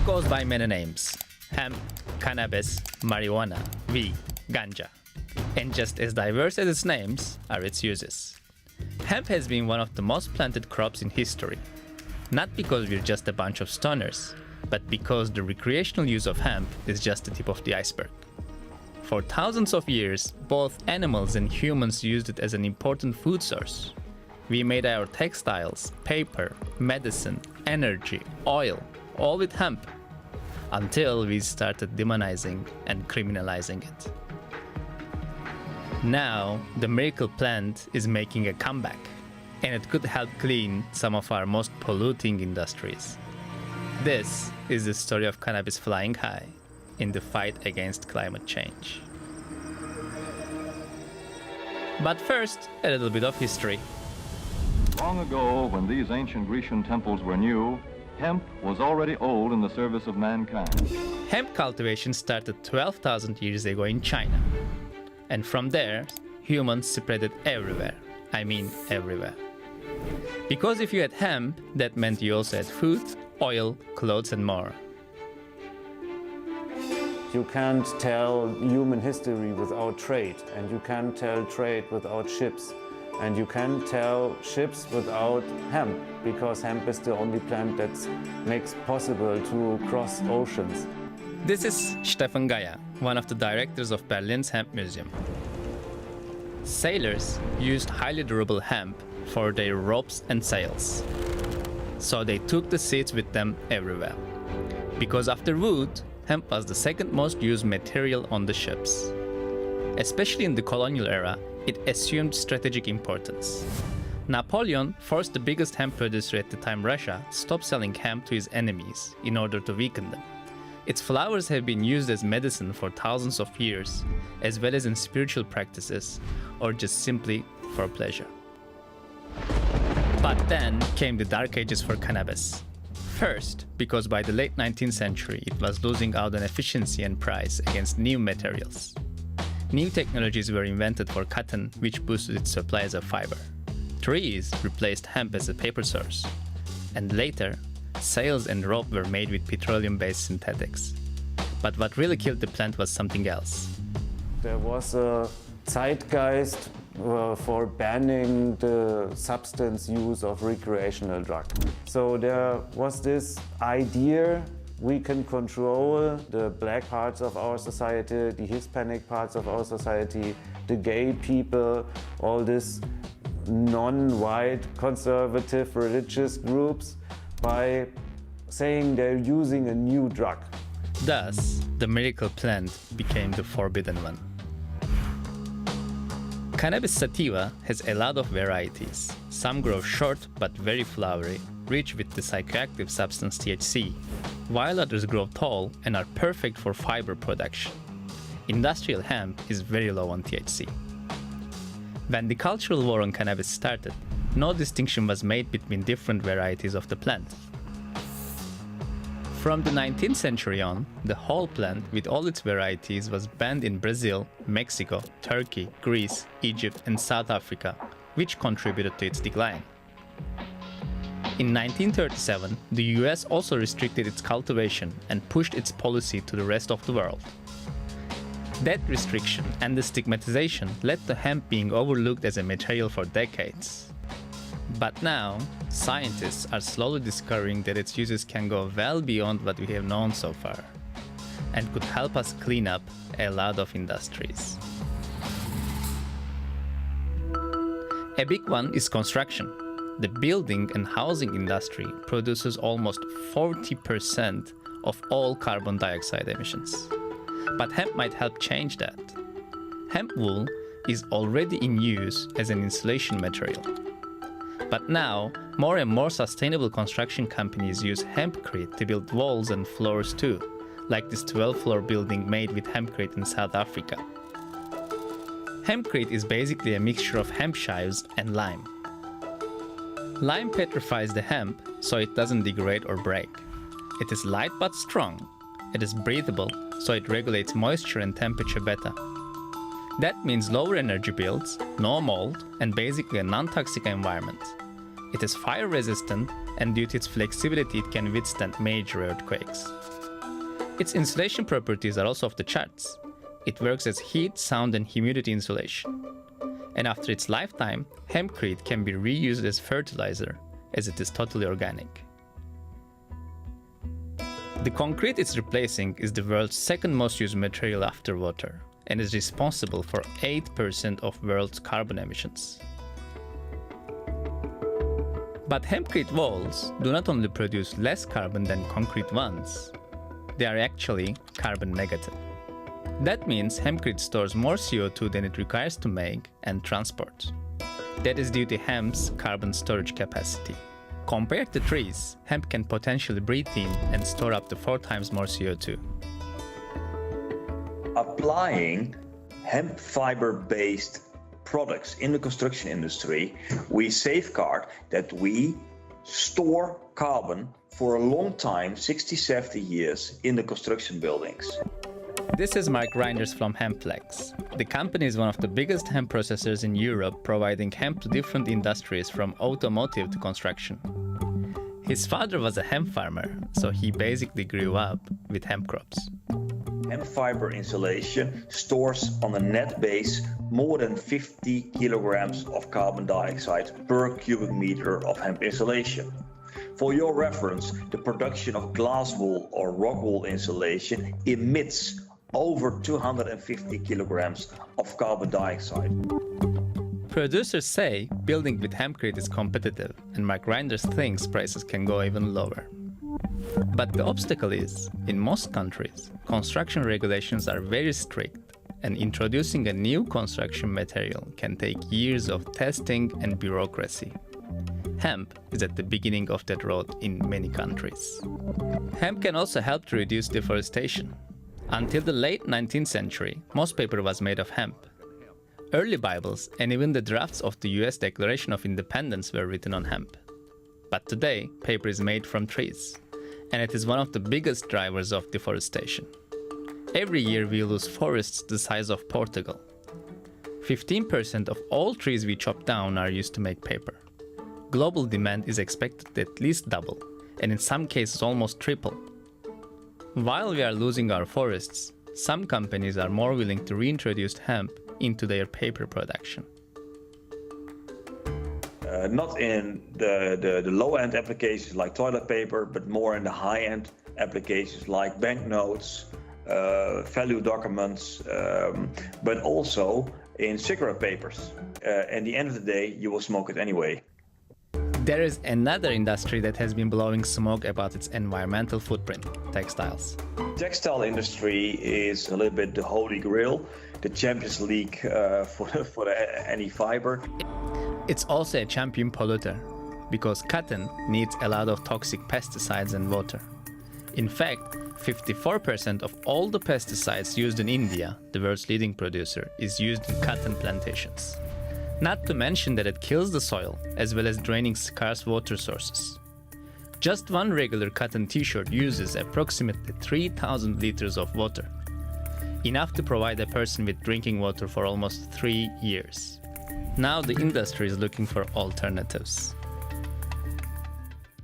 goes by many names: hemp, cannabis, marijuana, weed, ganja. And just as diverse as its names are its uses. Hemp has been one of the most planted crops in history. Not because we're just a bunch of stoners, but because the recreational use of hemp is just the tip of the iceberg. For thousands of years, both animals and humans used it as an important food source. We made our textiles, paper, medicine, energy, oil, all with hemp, until we started demonizing and criminalizing it. Now, the miracle plant is making a comeback, and it could help clean some of our most polluting industries. This is the story of cannabis flying high in the fight against climate change. But first, a little bit of history. Long ago, when these ancient Grecian temples were new, hemp was already old in the service of mankind. Hemp cultivation started 12,000 years ago in China. And from there, humans spread it everywhere. I mean everywhere. Because if you had hemp, that meant you also had food, oil, clothes and more. You can't tell human history without trade, and you can't tell trade without ships. And you can't tell ships without hemp, because hemp is the only plant that makes possible to cross oceans. This is Stefan Gaya, one of the directors of Berlin's Hemp Museum. Sailors used highly durable hemp for their ropes and sails. So they took the seeds with them everywhere. Because after wood, hemp was the second most used material on the ships. Especially in the colonial era, it assumed strategic importance. Napoleon forced the biggest hemp producer at the time, Russia, stop selling hemp to his enemies in order to weaken them. Its flowers have been used as medicine for thousands of years, as well as in spiritual practices, or just simply for pleasure. But then came the dark ages for cannabis. First, because by the late 19th century it was losing out on efficiency and price against new materials. New technologies were invented for cotton, which boosted its supplies of fiber. Trees replaced hemp as a paper source. And later, sails and rope were made with petroleum-based synthetics. But what really killed the plant was something else. There was a zeitgeist for banning the substance use of recreational drugs. So there was this idea we can control the black parts of our society, the Hispanic parts of our society, the gay people, all these non-white conservative religious groups, by saying they're using a new drug. Thus, the miracle plant became the forbidden one. Cannabis sativa has a lot of varieties. Some grow short but very flowery, rich with the psychoactive substance THC, while others grow tall and are perfect for fiber production. Industrial hemp is very low on THC. When the cultural war on cannabis started, no distinction was made between different varieties of the plant. From the 19th century on, the whole plant with all its varieties was banned in Brazil, Mexico, Turkey, Greece, Egypt and South Africa, which contributed to its decline. In 1937, the US also restricted its cultivation and pushed its policy to the rest of the world. That restriction and the stigmatization led to hemp being overlooked as a material for decades. But now, scientists are slowly discovering that its uses can go well beyond what we have known so far, and could help us clean up a lot of industries. A big one is construction. The building and housing industry produces almost 40% of all carbon dioxide emissions. But hemp might help change that. Hemp wool is already in use as an insulation material. But now, more and more sustainable construction companies use hempcrete to build walls and floors too, like this 12-floor building made with hempcrete in South Africa. Hempcrete is basically a mixture of hemp chives and lime. Lime petrifies the hemp so it doesn't degrade or break. It is light but strong. It is breathable, so it regulates moisture and temperature better. That means lower energy bills, no mold, and basically a non-toxic environment. It is fire resistant, and due to its flexibility it can withstand major earthquakes. Its insulation properties are also off the charts. It works as heat, sound and humidity insulation. And after its lifetime, hempcrete can be reused as fertilizer, as it is totally organic. The concrete it's replacing is the world's second most used material after water, and is responsible for 8% of world's carbon emissions. But hempcrete walls do not only produce less carbon than concrete ones, they are actually carbon negative. That means hempcrete stores more CO2 than it requires to make and transport. That is due to hemp's carbon storage capacity. Compared to trees, hemp can potentially breathe in and store up to 4 times more CO2. Applying hemp fiber-based products in the construction industry, we safeguard that we store carbon for a long time, 60, 70 years, in the construction buildings. This is Mark Reinders from Hempflex. The company is one of the biggest hemp processors in Europe, providing hemp to different industries from automotive to construction. His father was a hemp farmer, so he basically grew up with hemp crops. Hemp fiber insulation stores on a net base more than 50 kilograms of carbon dioxide per cubic meter of hemp insulation. For your reference, the production of glass wool or rock wool insulation emits over 250 kilograms of carbon dioxide. Producers say building with hempcrete is competitive, and Mark Reinders thinks prices can go even lower. But the obstacle is, in most countries, construction regulations are very strict, and introducing a new construction material can take years of testing and bureaucracy. Hemp is at the beginning of that road in many countries. Hemp can also help to reduce deforestation. Until the late 19th century, most paper was made of hemp. Early Bibles and even the drafts of the US Declaration of Independence were written on hemp. But today, paper is made from trees, and it is one of the biggest drivers of deforestation. Every year we lose forests the size of Portugal. 15% of all trees we chop down are used to make paper. Global demand is expected to at least double, and in some cases almost triple. While we are losing our forests, some companies are more willing to reintroduce hemp into their paper production. Not in the low-end applications like toilet paper, but more in the high-end applications like banknotes, value documents, but also in cigarette papers. At the end of the day, you will smoke it anyway. There is another industry that has been blowing smoke about its environmental footprint: textiles. Textile industry is a little bit the holy grail, the Champions League for any fiber. It's also a champion polluter, because cotton needs a lot of toxic pesticides and water. In fact, 54% of all the pesticides used in India, the world's leading producer, is used in cotton plantations. Not to mention that it kills the soil, as well as draining scarce water sources. Just one regular cotton t-shirt uses approximately 3,000 liters of water, enough to provide a person with drinking water for almost 3 years. Now the industry is looking for alternatives.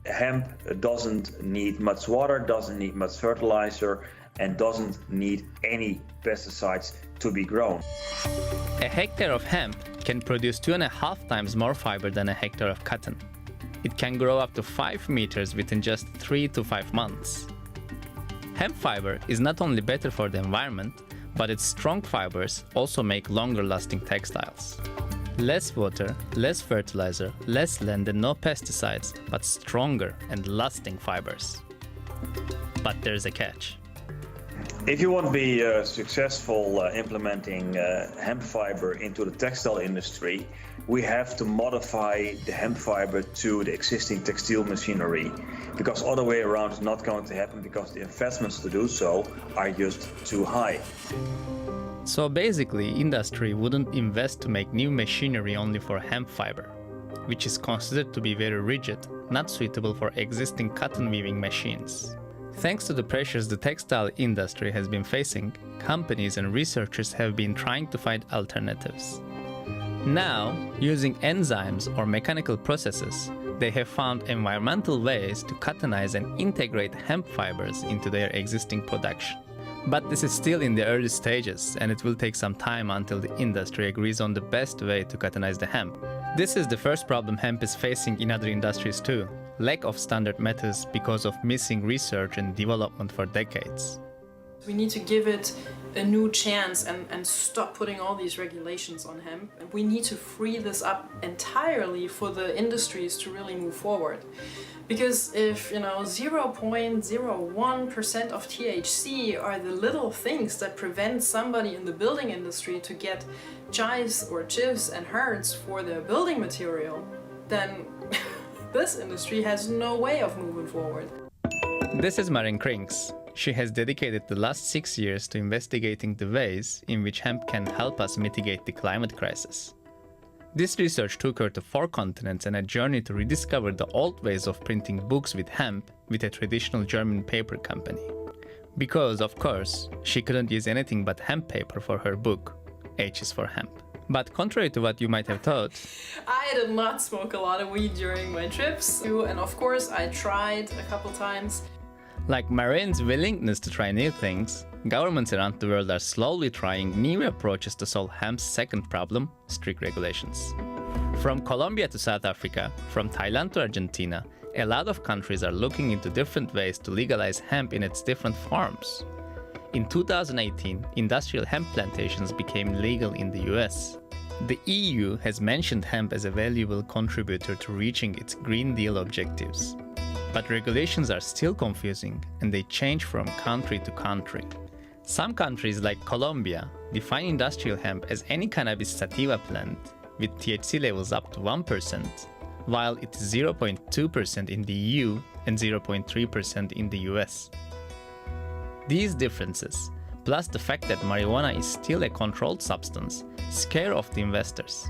Hemp doesn't need much water, doesn't need much fertilizer, and doesn't need any pesticides to be grown. A hectare of hemp can produce 2.5 times more fiber than a hectare of cotton. It can grow up to 5 meters within just 3 to 5 months. Hemp fiber is not only better for the environment, but its strong fibers also make longer-lasting textiles. Less water, less fertilizer, less land and no pesticides, but stronger and lasting fibers. But there's a catch. If you want to be successful implementing hemp fiber into the textile industry, we have to modify the hemp fiber to the existing textile machinery, because other way around is not going to happen, because the investments to do so are just too high. So basically, industry wouldn't invest to make new machinery only for hemp fiber, which is considered to be very rigid, not suitable for existing cotton weaving machines. Thanks to the pressures the textile industry has been facing, companies and researchers have been trying to find alternatives. Now, using enzymes or mechanical processes, they have found environmental ways to cottonize and integrate hemp fibers into their existing production. But this is still in the early stages, and it will take some time until the industry agrees on the best way to cottonize the hemp. This is the first problem hemp is facing in other industries too: lack of standard methods because of missing research and development for decades. We need to give it a new chance and stop putting all these regulations on hemp. And we need to free this up entirely for the industries to really move forward. Because if 0.01% of THC are the little things that prevent somebody in the building industry to get chives or chips and herds for their building material, then this industry has no way of moving forward. This is Maren Krinks. She has dedicated the last 6 years to investigating the ways in which hemp can help us mitigate the climate crisis. This research took her to 4 continents and a journey to rediscover the old ways of printing books with hemp with a traditional German paper company. Because, of course, she couldn't use anything but hemp paper for her book. H is for hemp. But contrary to what you might have thought, I did not smoke a lot of weed during my trips, and of course I tried a couple times. like Maren's willingness to try new things, governments around the world are slowly trying new approaches to solve hemp's second problem: strict regulations. From Colombia to South Africa, from Thailand to Argentina, a lot of countries are looking into different ways to legalize hemp in its different forms. In 2018, industrial hemp plantations became legal in the US. The EU has mentioned hemp as a valuable contributor to reaching its Green Deal objectives. But regulations are still confusing, and they change from country to country. Some countries like Colombia define industrial hemp as any cannabis sativa plant with THC levels up to 1%, while it is 0.2% in the EU and 0.3% in the US. These differences, plus the fact that marijuana is still a controlled substance, scare off the investors.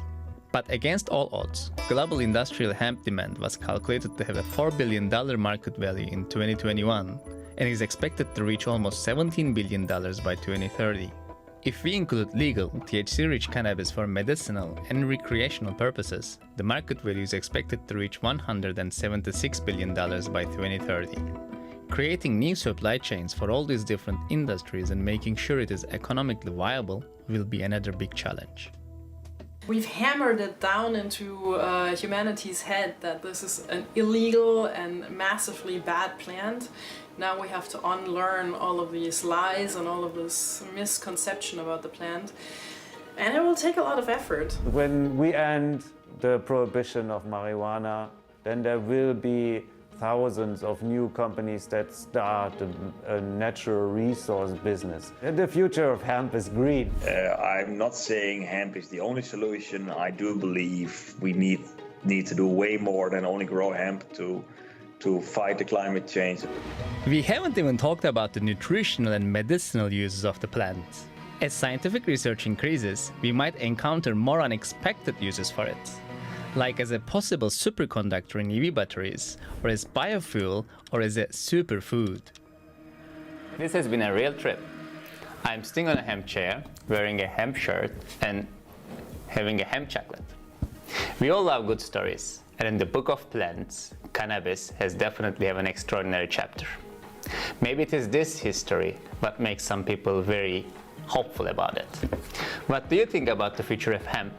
But against all odds, global industrial hemp demand was calculated to have a $4 billion market value in 2021 and is expected to reach almost $17 billion by 2030. If we include legal, THC-rich cannabis for medicinal and recreational purposes, the market value is expected to reach $176 billion by 2030. Creating new supply chains for all these different industries and making sure it is economically viable will be another big challenge. We've hammered it down into humanity's head that this is an illegal and massively bad plant. Now we have to unlearn all of these lies and all of this misconception about the plant. And it will take a lot of effort. When we end the prohibition of marijuana, then there will be thousands of new companies that start a natural resource business. And the future of hemp is green. I'm not saying hemp is the only solution. I do believe we need to do way more than only grow hemp to fight the climate change. We haven't even talked about the nutritional and medicinal uses of the plant. As scientific research increases, we might encounter more unexpected uses for it, like as a possible superconductor in EV batteries, or as biofuel, or as a superfood. This has been a real trip. I'm sitting on a hemp chair, wearing a hemp shirt, and having a hemp chocolate. We all love good stories, and in the book of plants, cannabis has definitely have an extraordinary chapter. Maybe it is this history what makes some people very hopeful about it. What do you think about the future of hemp?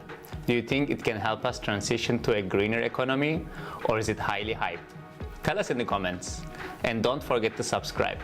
Do you think it can help us transition to a greener economy, or is it highly hyped? Tell us in the comments, and don't forget to subscribe.